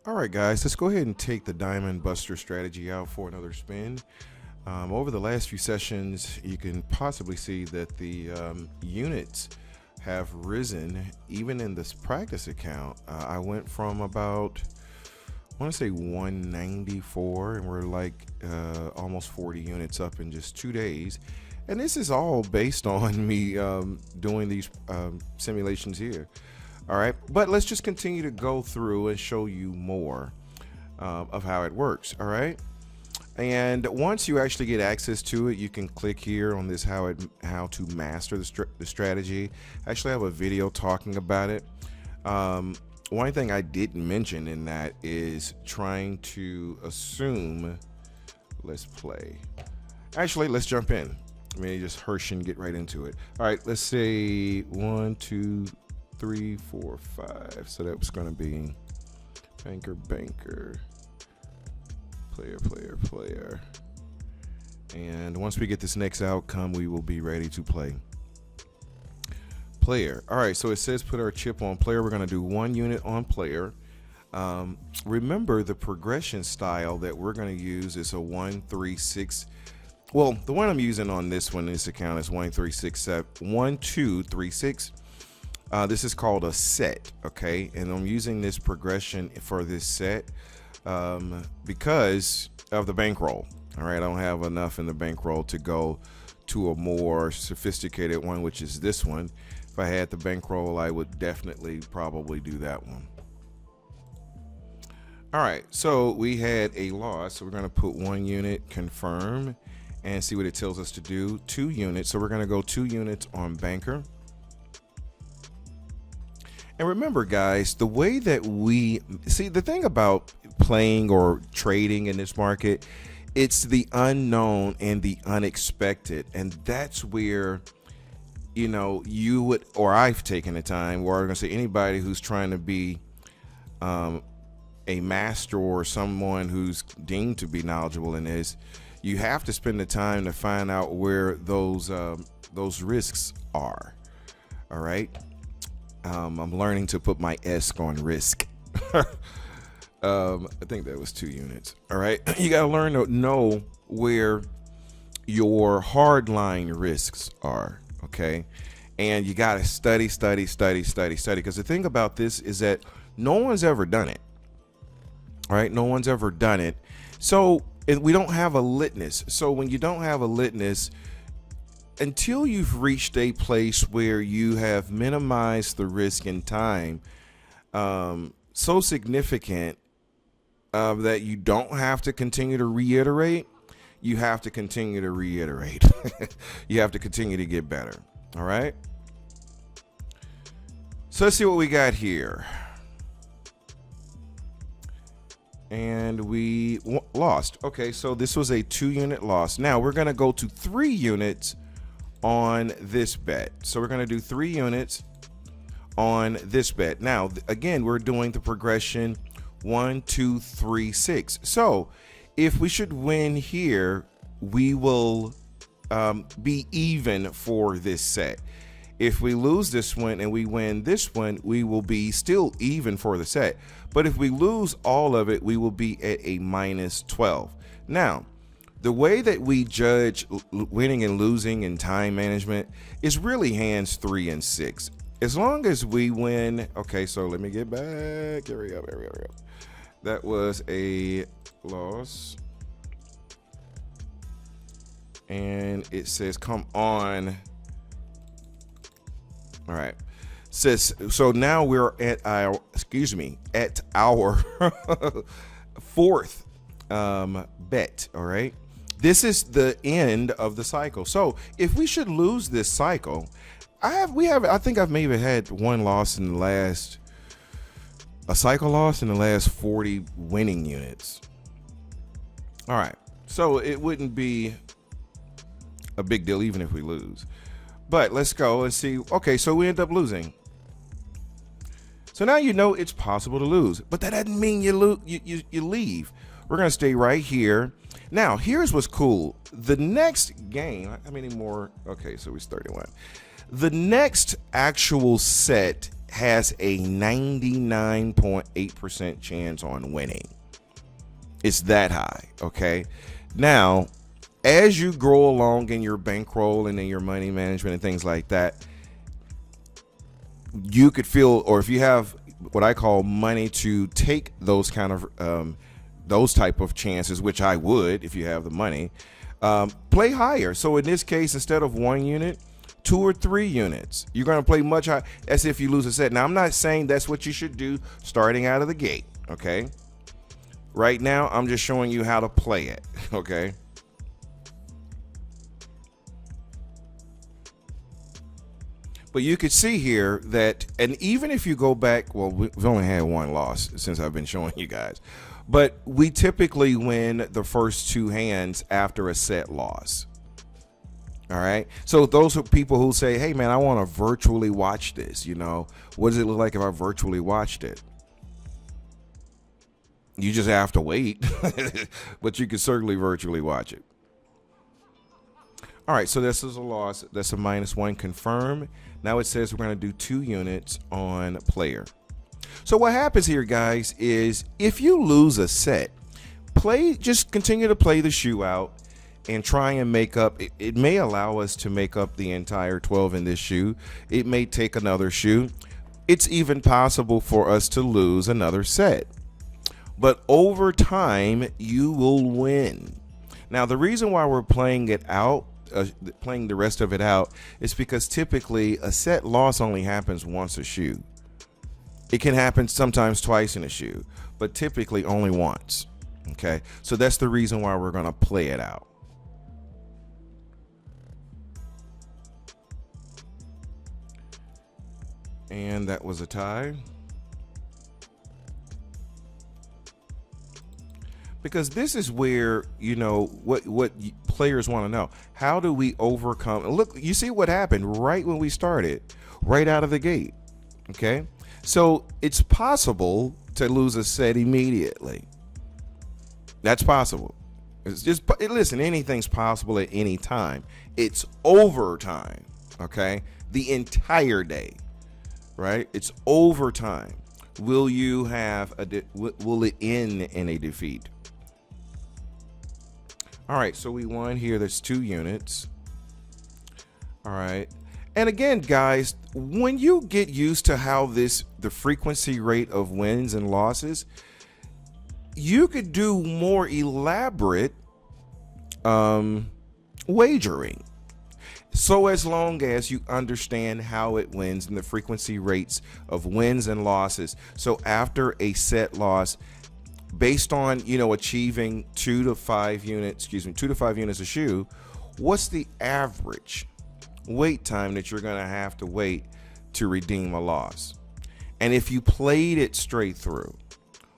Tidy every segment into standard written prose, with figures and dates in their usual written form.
All right, guys, let's go ahead and take the Diamond Buster strategy out for another spin. Over the last few sessions, you can possibly see that the units have risen even in this practice account. I went from about, I want to say 194, and we're like almost 40 units up in just 2 days. And this is all based on me doing these simulations here. All right, but let's just continue to go through and show you more of how it works. All right, and once you actually get access to it, you can click here on this how to master the strategy. I actually have a video talking about it. One thing I didn't mention in that is trying to assume. Let's play. Actually, let's jump in. I mean, just Hirsch and get right into it. All right, let's say 1, 2, 3, 4, 5. So that was going to be banker, player. And once we get this next outcome, we will be ready to play. Player. All right, so it says put our chip on player. We're going to do 1 unit on player. Remember, the progression style that we're going to use is a 1, 3, 6. Well, the one I'm using on this account is 1, 3, 6, 7, 1, 2, 3, 6. This is called a set, okay? And I'm using this progression for this set because of the bankroll. All right, I don't have enough in the bankroll to go to a more sophisticated one, which is this one. If I had the bankroll, I would definitely probably do that one. All right, so we had a loss, so we're going to put 1 unit, confirm, and see what it tells us to do. 2 units, so we're going to go 2 units on banker. And remember, guys, the way that we see, the thing about playing or trading in this market, it's the unknown and the unexpected. And that's where, you know, you would, or I've taken the time, or I'm going to say anybody who's trying to be a master or someone who's deemed to be knowledgeable in this, you have to spend the time to find out where those risks are. All right. I'm learning to put my S on risk. I think that was 2 units. All right. You got to learn to know where your hardline risks are. Okay. And you got to study. Because the thing about this is that no one's ever done it. All right. No one's ever done it. So we don't have a litmus. So when you don't have a litmus, until you've reached a place where you have minimized the risk in time so significant that you don't have to continue to reiterate, you have to continue to reiterate. You have to continue to get better. All right. So let's see what we got here. And we lost. Okay, so this was a 2 unit loss. Now we're going to go to 3 units on this bet. So we're going to do 3 units on this bet. Now, again, we're doing the progression 1, 2, 3, 6. So if we should win here, we will be even for this set. If we lose this one and we win this one, we will be still even for the set. But if we lose all of it, we will be at a minus 12. Now, the way that we judge winning and losing in time management is really hands 3 and 6. As long as we win, okay, so let me get back. Here we go. That was a loss. And it says, come on. All right. Says, so now we're at our, at our 4th bet. All right. This is the end of the cycle. So if we should lose this cycle, I think I've maybe had one loss in the last, a cycle loss in the last 40 winning units. All right. So it wouldn't be a big deal even if we lose. But let's go and see. Okay, so we end up losing. So now you know it's possible to lose, but that doesn't mean you leave. We're going to stay right here. Now, here's what's cool. The next game, how many more? Okay, so it's 31. The next actual set has a 99.8% chance on winning. It's that high, okay? Now, as you grow along in your bankroll and in your money management and things like that, you could feel, or if you have what I call money to take those kind of those type of chances, which I would if you have the money, play higher. So in this case, instead of 1 unit, 2 or 3 units, you're going to play much higher, as if you lose a set. Now, I'm not saying that's what you should do starting out of the gate, okay? Right now, I'm just showing you how to play it, okay? But you could see here that, and even if you go back, well, we've only had 1 loss since I've been showing you guys, but we typically win the first 2 hands after a set loss. All right. So those are people who say, hey, man, I want to virtually watch this. You know, what does it look like if I virtually watched it? You just have to wait, but you can certainly virtually watch it. All right, so this is a loss. That's a -1 confirm. Now it says we're going to do 2 units on player. So what happens here, guys, is if you lose a set, just continue to play the shoe out and try and make up. It may allow us to make up the entire 12 in this shoe. It may take another shoe. It's even possible for us to lose another set. But over time, you will win. Now, the reason why we're playing it out, playing the rest of it out, is because typically a set loss only happens once a shoe. It can happen sometimes twice in a shoe, but typically only once. Okay, so that's the reason why we're going to play it out. And that was a tie. Because this is where, you know, what players want to know. How do we overcome? Look, you see what happened right when we started, right out of the gate. Okay, so it's possible to lose a set immediately. That's possible. It's just, listen, anything's possible at any time. It's overtime. Okay, the entire day, right? It's overtime. Will you have will it end in a defeat? All right, so we won here. There's 2 units. All right. And again, guys, when you get used to how the frequency rate of wins and losses, you could do more elaborate wagering. So as long as you understand how it wins and the frequency rates of wins and losses. So after a set loss, based on, you know, achieving 2 to 5 units a shoe, what's the average wait time that you're going to have to wait to redeem a loss? And if you played it straight through,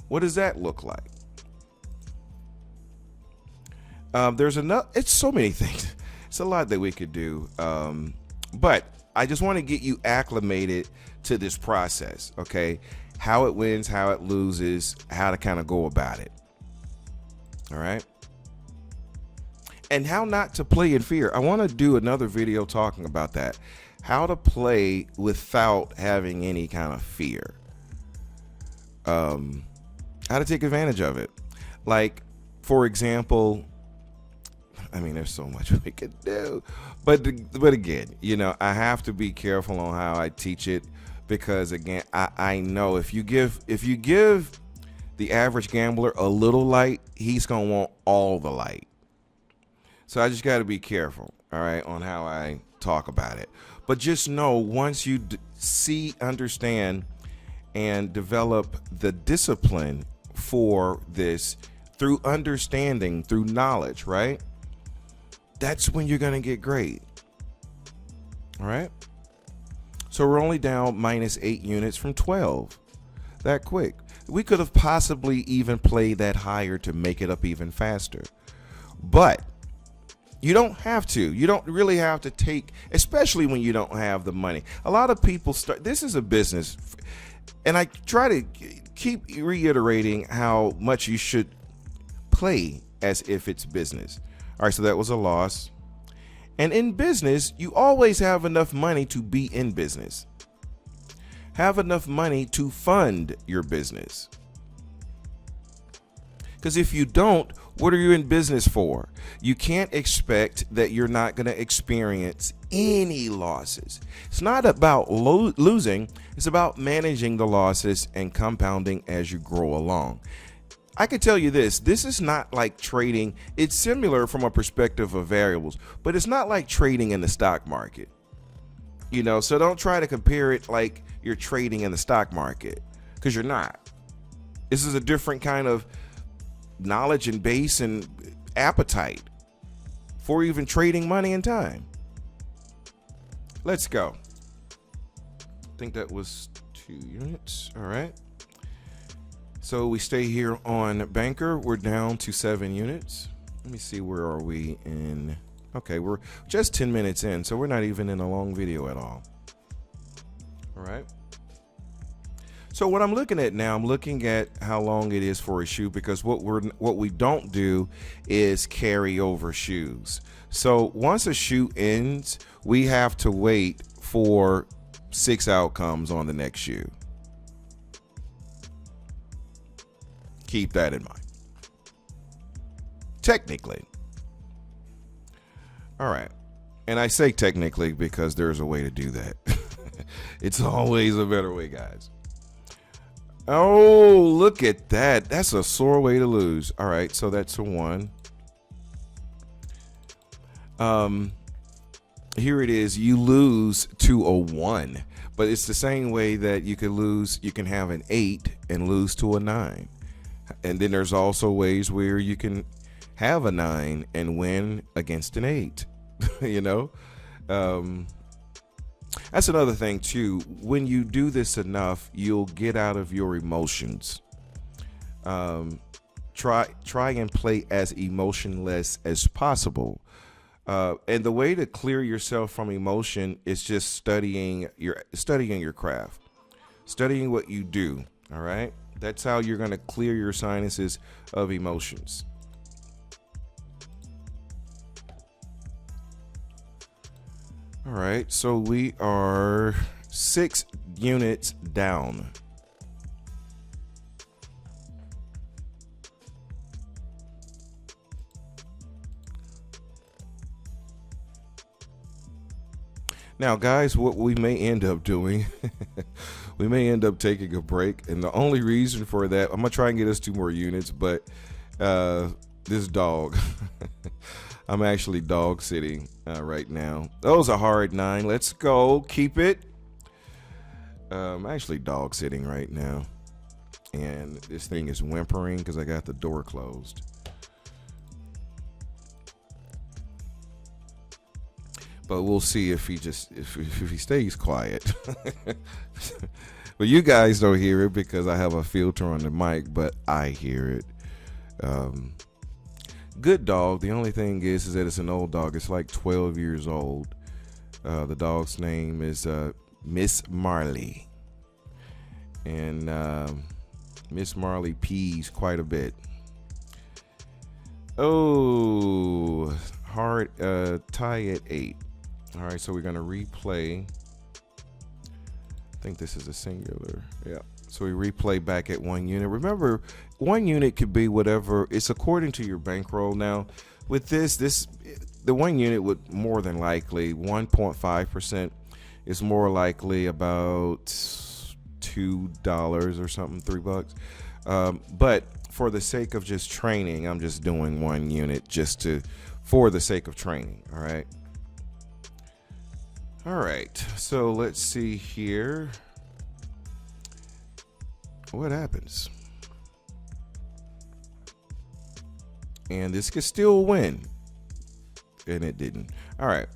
what does that look like? There's enough. It's so many things. It's a lot that we could do. But I just want to get you acclimated to this process, okay? How it wins, how it loses, how to kind of go about it. All right. And how not to play in fear. I want to do another video talking about that. How to play without having any kind of fear. How to take advantage of it. Like, for example, I mean, there's so much we could do. But again, you know, I have to be careful on how I teach it. Because again, I know if you give the average gambler a little light, he's gonna want all the light. So I just got to be careful, all right, on how I talk about it. But just know, once you understand, and develop the discipline for this through understanding, through knowledge, right? That's when you're gonna get great. All right. So we're only down -8 units from 12. That quick. We could have possibly even played that higher to make it up even faster. But you don't have to. You don't really have to take, especially when you don't have the money. A lot of people start, this is a business. And I try to keep reiterating how much you should play as if it's business. All right, so that was a loss. And in business, you always have enough money to be in business. Have enough money to fund your business. Because if you don't, what are you in business for? You can't expect that you're not going to experience any losses. It's not about losing. It's about managing the losses and compounding as you grow along. I can tell you this is not like trading. It's similar from a perspective of variables, but it's not like trading in the stock market. So don't try to compare it like you're trading in the stock market, because you're not. This is a different kind of knowledge and base and appetite for even trading money and time. Let's go. I think that was 2 units. All right. So we stay here on Banker. We're down to 7 units. Let me see, where are we in? Okay, we're just 10 minutes in, so we're not even in a long video at all. All right. So what I'm looking at now, I'm looking at how long it is for a shoe, because what we don't do is carry over shoes. So once a shoe ends, we have to wait for 6 outcomes on the next shoe. Keep that in mind. Technically. All right. And I say technically because there's a way to do that. It's always a better way, guys. Oh, look at that. That's a sore way to lose. All right, so that's a 1. Here it is. You lose to a 1, but it's the same way that you could lose. You can have an 8 and lose to a 9. And then there's also ways where you can have a 9 and win against an 8. That's another thing too. When you do this enough, you'll get out of your emotions. Try and play as emotionless as possible. And the way to clear yourself from emotion is just studying your craft, studying what you do. All right. That's how you're going to clear your sinuses of emotions. All right, so we are 6 units down. Now, guys, what we may end up doing, we may end up taking a break. And the only reason for that, I'm going to try and get us 2 more units, but this dog, I'm actually dog sitting right now. That was a hard 9. Let's go. Keep it. I'm actually dog sitting right now. And this thing is whimpering because I got the door closed. But we'll see if he stays quiet. But you guys don't hear it because I have a filter on the mic, but I hear it. Good dog. The only thing is that it's an old dog. It's like 12 years old. The dog's name is Miss Marley. And Miss Marley pees quite a bit. Oh, hard tie at 8. All right, so we're going to replay. I think this is a singular. Yeah. So we replay back at 1 unit. Remember, 1 unit could be whatever. It's according to your bankroll. Now, with this, the 1 unit would more than likely 1.5% is more likely about $2 or something, $3. But for the sake of just training, I'm just doing 1 unit for the sake of training. All right. All right. So let's see here. What happens? And this could still win. And it didn't. All right.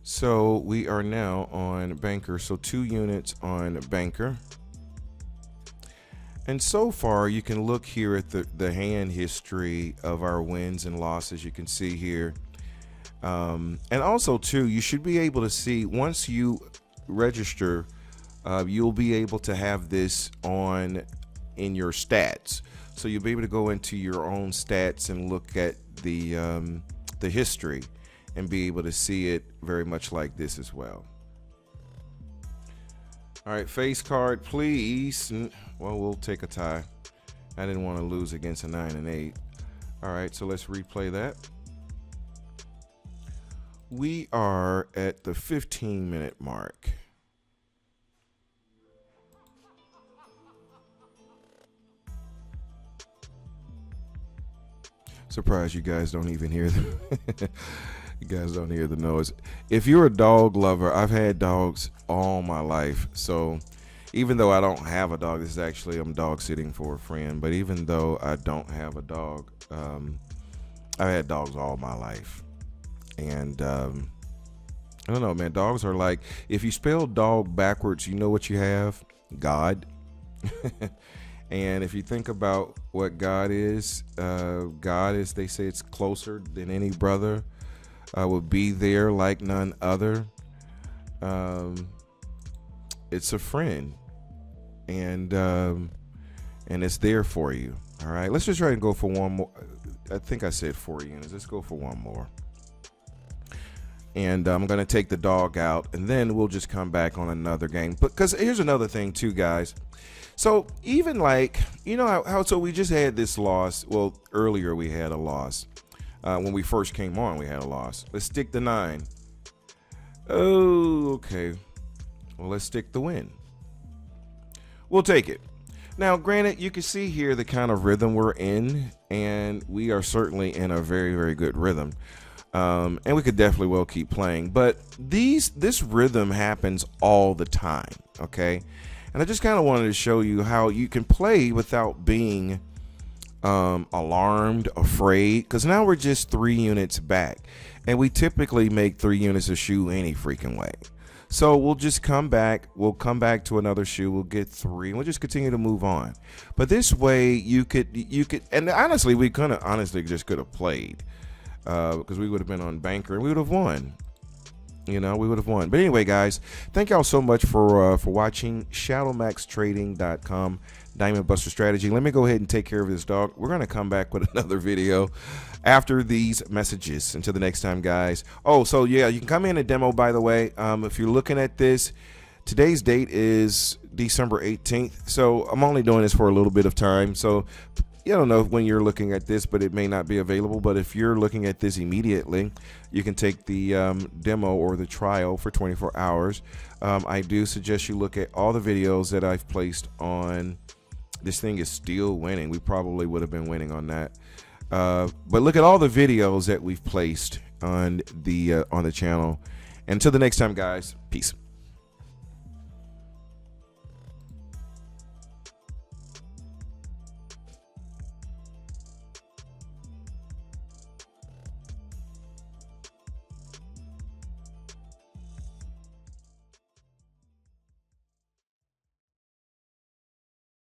So we are now on Banker. So 2 units on Banker. And so far, you can look here at the hand history of our wins and losses. You can see here. And also, too, you should be able to see once you register, you'll be able to have this in your stats. So you'll be able to go into your own stats and look at the history and be able to see it very much like this as well. All right, face card, please. Well, we'll take a tie. I didn't want to lose against a 9 and 8. All right, so let's replay that. We are at the 15-minute mark. Surprised you guys don't even hear the you guys don't hear the noise. If you're a dog lover, I've had dogs all my life. So even though I don't have a dog, this is actually, I'm dog sitting for a friend, but even though I don't have a dog, I've had dogs all my life. And I don't know, man, dogs are like, if you spell dog backwards, you know what you have? God. And if you think about what God is, they say it's closer than any brother, will be there like none other. It's a friend, and it's there for you. All right, let's just try and go for one more. I think I said 4 units. Let's go for one more. And I'm going to take the dog out, and then we'll just come back on another game. Because here's another thing too, guys. So even like, you know how so we just had this loss. Well, earlier we had a loss. When we first came on, we had a loss. Let's stick the 9. Oh, okay. Well, let's stick the win. We'll take it. Now, granted, you can see here the kind of rhythm we're in, and we are certainly in a very, very good rhythm. And we could definitely well keep playing. But this rhythm happens all the time, okay? And I just kind of wanted to show you how you can play without being alarmed, afraid, because now we're just 3 units back, and we typically make 3 units a shoe any freaking way. So we'll just come back. We'll come back to another shoe. We'll get 3. And we'll just continue to move on. But this way, you could, and honestly, we could have played because we would have been on banker and we would have won. You know, we would have won. But anyway, guys, thank y'all so much for watching. ShadowMaxTrading.com, Diamond Buster Strategy. Let me go ahead and take care of this dog. We're going to come back with another video after these messages. Until the next time, guys. Oh, so yeah, you can come in and demo, by the way. If you're looking at this, today's date is December 18th. So I'm only doing this for a little bit of time. So I don't know when you're looking at this, but it may not be available. But if you're looking at this immediately, you can take the demo or the trial for 24 hours. I do suggest you look at all the videos that I've placed on. This thing is still winning. We probably would have been winning on that. But look at all the videos that we've placed on the channel. And until the next time, guys, peace.